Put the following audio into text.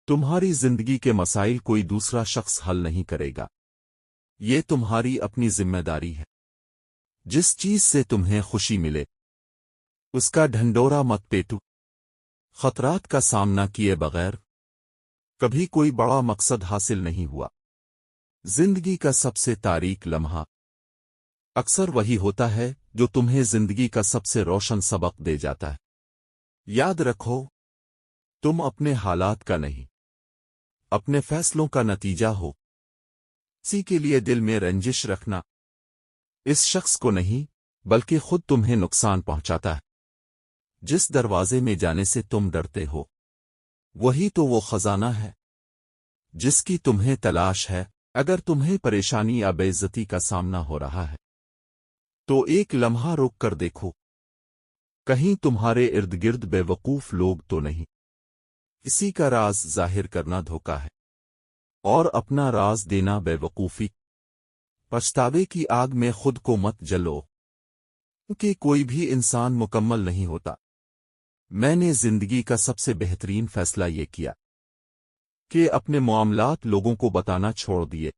تمہاری زندگی کے مسائل کوئی دوسرا شخص حل نہیں کرے گا، یہ تمہاری اپنی ذمہ داری ہے۔ جس چیز سے تمہیں خوشی ملے اس کا ڈھنڈورا مت پیٹو۔ خطرات کا سامنا کیے بغیر کبھی کوئی بڑا مقصد حاصل نہیں ہوا۔ زندگی کا سب سے تاریک لمحہ اکثر وہی ہوتا ہے جو تمہیں زندگی کا سب سے روشن سبق دے جاتا ہے۔ یاد رکھو، تم اپنے حالات کا نہیں، اپنے فیصلوں کا نتیجہ ہو۔ کسی کے لیے دل میں رنجش رکھنا اس شخص کو نہیں بلکہ خود تمہیں نقصان پہنچاتا ہے۔ جس دروازے میں جانے سے تم ڈرتے ہو وہی تو وہ خزانہ ہے جس کی تمہیں تلاش ہے۔ اگر تمہیں پریشانی یا بے عزتی کا سامنا ہو رہا ہے تو ایک لمحہ روک کر دیکھو، کہیں تمہارے ارد گرد بے وقوف لوگ تو نہیں۔ کسی کا راز ظاہر کرنا دھوکا ہے اور اپنا راز دینا بے وقوفی۔ پچھتاوے کی آگ میں خود کو مت جلو، کیونکہ کوئی بھی انسان مکمل نہیں ہوتا۔ میں نے زندگی کا سب سے بہترین فیصلہ یہ کیا کہ اپنے معاملات لوگوں کو بتانا چھوڑ دیے۔